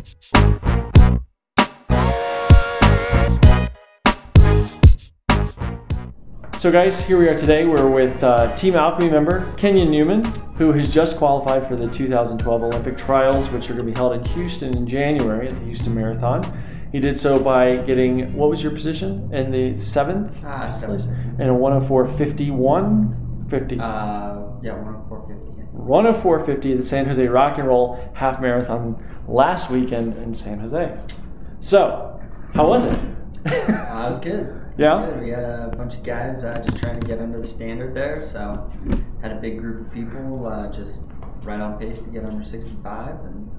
So guys, here we are today. We're with Team Alchemy member Kenyon Newman, who has just qualified for the 2012 Olympic Trials, which are going to be held in Houston in January at the Houston Marathon. He did so by getting, what was your position? In the seventh? Seventh. And a 104.51? 50. 104.50. 104.50, the San Jose Rock and Roll Half Marathon last weekend in San Jose. So, how was it? It was good. Yeah? Good. We had a bunch of guys just trying to get under the standard there, so had a big group of people just right on pace to get under 65, and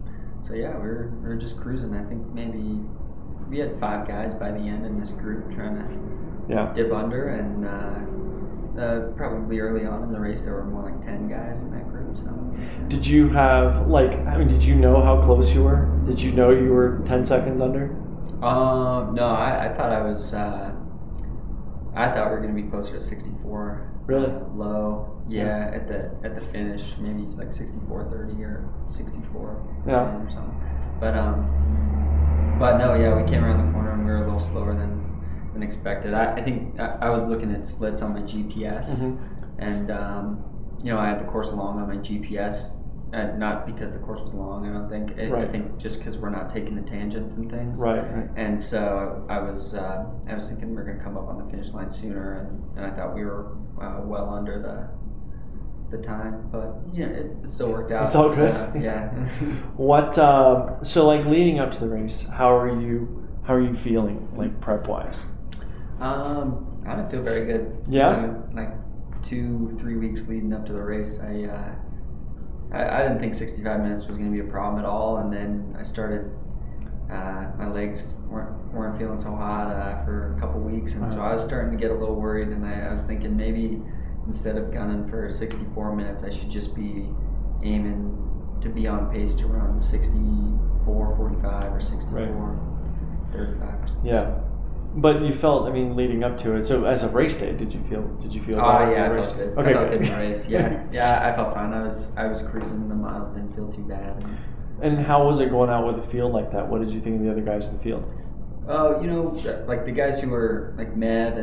so yeah, we were just cruising. I think maybe we had 5 guys by the end in this group trying to dip under, and probably early on in the race there were more like 10 guys in that group. So did you have did you know how close you were? Did you know you were 10 seconds under? No, I thought I was. I thought we were going to be closer to 64. Really? Low. Yeah, at the finish, maybe it's like 64.30 or 64 or something. But no, yeah, we came around the corner and we were a little slower than expected. I think I was looking at splits on my GPS, and I had the course along on my GPS. Not because the course was long, I don't think. I think just because we're not taking the tangents and things. Right. And so I was thinking we were going to come up on the finish line sooner, and I thought we were well under the time, but it still worked out. It's all good. Yeah. What? So leading up to the race, how are you feeling prep wise? I don't feel very good. Yeah. 2-3 weeks leading up to the race, I didn't think 65 minutes was going to be a problem at all, and then I started. My legs weren't feeling so hot for a couple weeks, and so I was starting to get a little worried. And I was thinking maybe instead of gunning for 64 minutes, I should just be aiming to be on pace to run 64:45 or 64:35 or something. Yeah. But you felt, leading up to it. So as a race day, did you feel? Oh yeah, I felt good. Okay, I felt good in the race. Yeah, I felt fine. I was cruising. The miles didn't feel too bad. And how was it going out with a field like that? What did you think of the other guys in the field? Oh, like the guys who were like Mev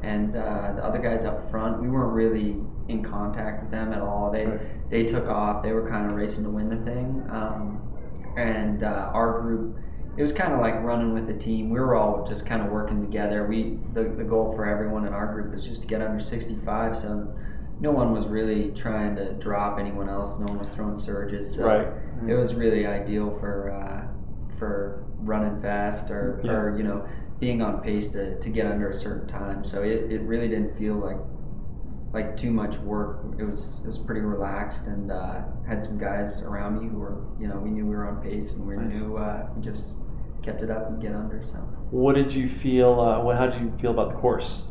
and the other guys up front, we weren't really in contact with them at all. They took off. They were kind of racing to win the thing, and our group. It was kind of like running with a team. We were all just kind of working together. The goal for everyone in our group was just to get under 65. So no one was really trying to drop anyone else. No one was throwing surges. So it was really ideal for running fast or being on pace to get under a certain time. So it really didn't feel like too much work. It was pretty relaxed, and had some guys around me who were we knew we were on pace, and we knew we just kept it up and get under. So what did you feel? How did you feel about the course?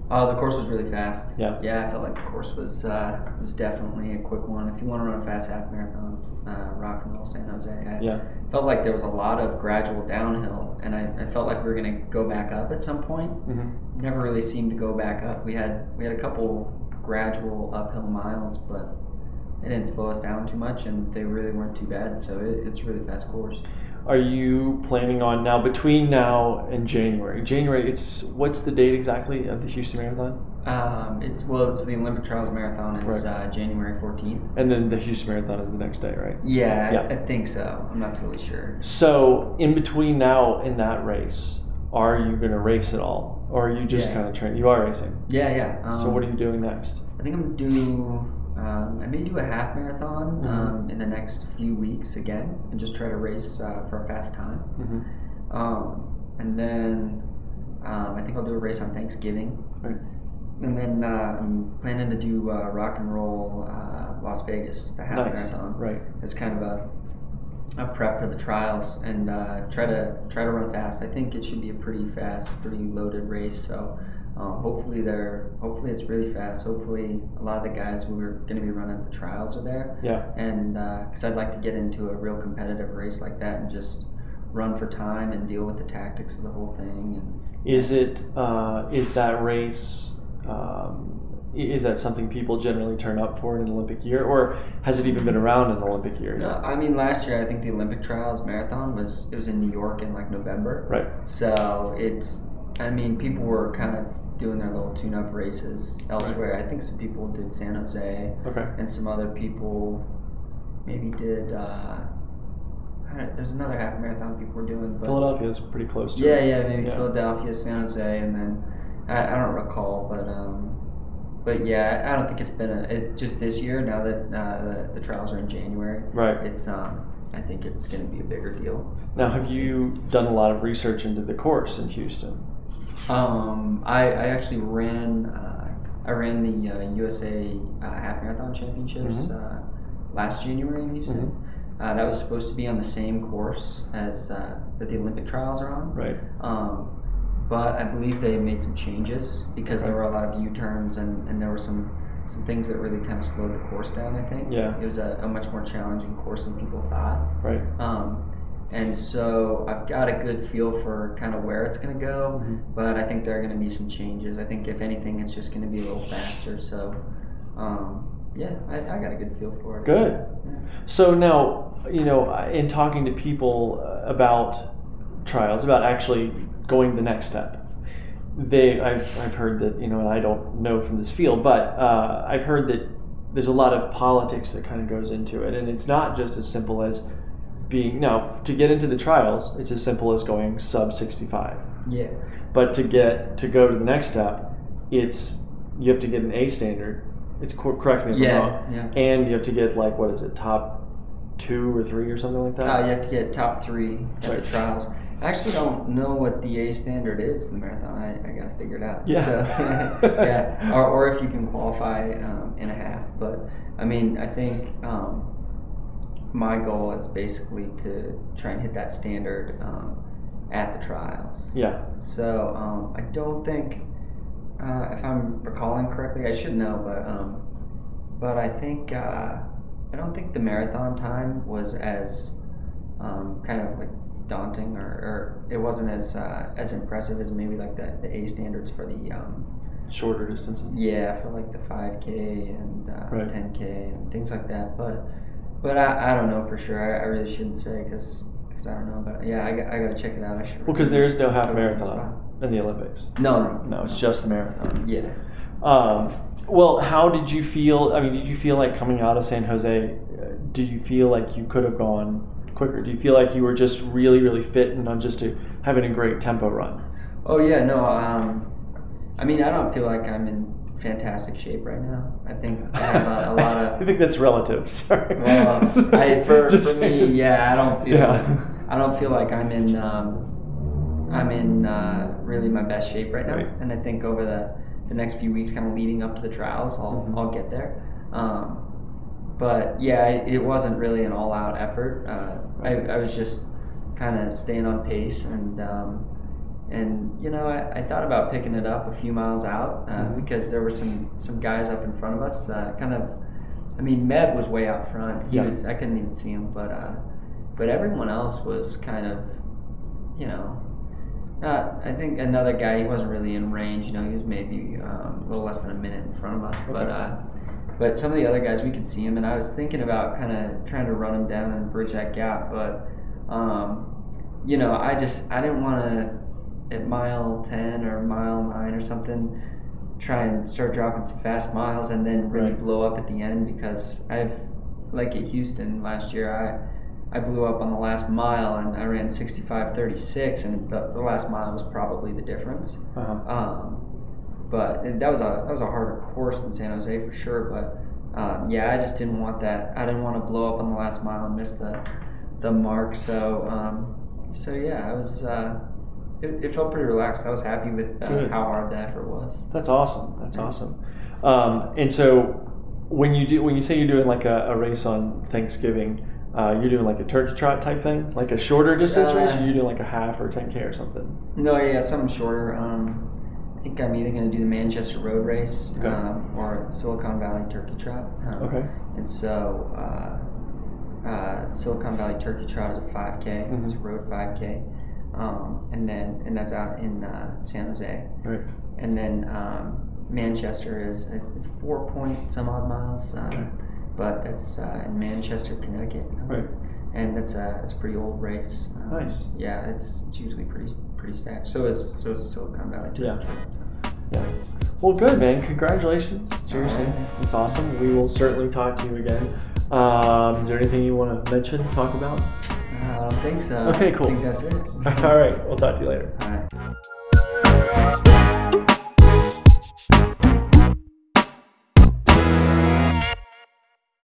The course was really fast. Yeah, I felt like the course was definitely a quick one. If you want to run a fast half marathon, Rock and Roll San Jose. I felt like there was a lot of gradual downhill, and I felt like we were going to go back up at some point. Never really seemed to go back up. We had a couple gradual uphill miles, but it didn't slow us down too much, and they really weren't too bad. So it's a really fast course. Are you planning on now, between now and January? What's the date exactly of the Houston Marathon? It's the Olympic Trials Marathon is January 14th. And then the Houston Marathon is the next day, right? Yeah. I think so. I'm not totally sure. So in between now and that race, are you going to race at all? Or are you just kind of training? You are racing? Yeah. So what are you doing next? I think I'm doing... I may do a half marathon in the next few weeks again, and just try to race for a fast time. And then I think I'll do a race on Thanksgiving. Right. And then I'm planning to do Rock and Roll Las Vegas, the half marathon. Right. As kind of a prep for the trials, and try to run fast. I think it should be a pretty fast, pretty loaded race. So. Hopefully it's really fast. Hopefully a lot of the guys who are going to be running the trials are there. Yeah. And because I'd like to get into a real competitive race like that and just run for time and deal with the tactics of the whole thing. And is that race is that something people generally turn up for in an Olympic year, or has it even been around in the Olympic year? No, I mean last year I think the Olympic trials marathon was in New York in like November. Right. So people were kind of doing their little tune-up races elsewhere. Right. I think some people did San Jose. Okay. And some other people maybe did. There's another half marathon people were doing. But Philadelphia is pretty close to it. it. Yeah, maybe Philadelphia, San Jose, and then I don't recall, but yeah, I don't think it's been just this year. Now that the trials are in January, right? It's I think it's going to be a bigger deal. Now, have you done a lot of research into the course in Houston? I actually ran the USA Half Marathon Championships last January in Houston. Mm-hmm. That was supposed to be on the same course as that the Olympic trials are on. Right. But I believe they made some changes because there were a lot of U-turns and there were some things that really kind of slowed the course down, I think. Yeah. It was a much more challenging course than people thought. Right. And so I've got a good feel for kind of where it's going to go, but I think there are going to be some changes. I think if anything, it's just going to be a little faster. So, I got a good feel for it. Good. Yeah. So now, in talking to people about trials, about actually going the next step, I've heard that, and I don't know from this field, but I've heard that there's a lot of politics that kind of goes into it, and it's not just as simple as to get into the trials, it's as simple as going sub 65. Yeah. But to go to the next step, you have to get an A standard. It's correct me if I'm wrong. Yeah. And you have to get top 2 or 3 or something like that. You have to get top 3 at the trials. I actually don't know what the A standard is in the marathon. I got to figure it out. Yeah. So, yeah. Or if you can qualify in a half. But I mean, I think my goal is basically to try and hit that standard at the trials. Yeah. So I don't think, if I'm recalling correctly, I should know, but I think I don't think the marathon time was as kind of like daunting, or it wasn't as impressive as maybe like the A standards for the shorter distances. Yeah, for like the 5K and 10K and things like that. But I don't know for sure. I really shouldn't say because I don't know. But yeah, I got to check it out. Well, because there is no half marathon in the Olympics. No, it's just the marathon. Yeah. Well, how did you feel? I mean, did you feel like coming out of San Jose? Do you feel like you could have gone quicker? Do you feel like you were just really, really fit and on just having a great tempo run? Oh yeah, no. I mean, I don't feel like I'm in fantastic shape right now. I think I have a lot of. I think that's relative. Sorry. Well, for me, yeah, I don't feel. Yeah. I don't feel like I'm in really my best shape right now. Right. And I think over the next few weeks, kind of leading up to the trials, I'll get there. But yeah, it wasn't really an all-out effort. I was just kind of staying on pace, and I thought about picking it up a few miles out because there were some guys up in front of us. Meb was way out front. I couldn't even see him, but everyone else was kind of, I think another guy, he wasn't really in range. He was maybe a little less than a minute in front of us, but some of the other guys, we could see him, and I was thinking about kind of trying to run him down and bridge that gap, but I didn't want to, at mile 10 or mile 9 or something, try and start dropping some fast miles and then really blow up at the end, because like at Houston last year, I blew up on the last mile and I ran 65:36, and the last mile was probably the difference. But that was a harder course than San Jose for sure. But I just didn't want that. I didn't want to blow up on the last mile and miss the mark. So yeah, I was. It felt pretty relaxed. I was happy with how hard the effort was. That's awesome. That's awesome. And so when you say you're doing like a race on Thanksgiving, you're doing like a turkey trot type thing, like a shorter distance race, or you're doing like a half or 10K or something? No, yeah, something shorter. I think I'm either going to do the Manchester Road Race or Silicon Valley Turkey Trot. Okay. And so Silicon Valley Turkey Trot is a 5K. It's a road 5K. And that's out in San Jose. Right. And then Manchester is. It's 4 point some odd miles, Okay. but that's in Manchester, Connecticut. Right. And it's a pretty old race. Nice. Yeah, it's usually pretty stacked. So is the Silicon Valley Tour. Yeah. Yeah. Well, good, man. Congratulations. Seriously, it's awesome. We will certainly talk to you again. Is there anything you want to mention, talk about? I don't think so. Okay, cool. I think that's it. All right. We'll talk to you later. All right.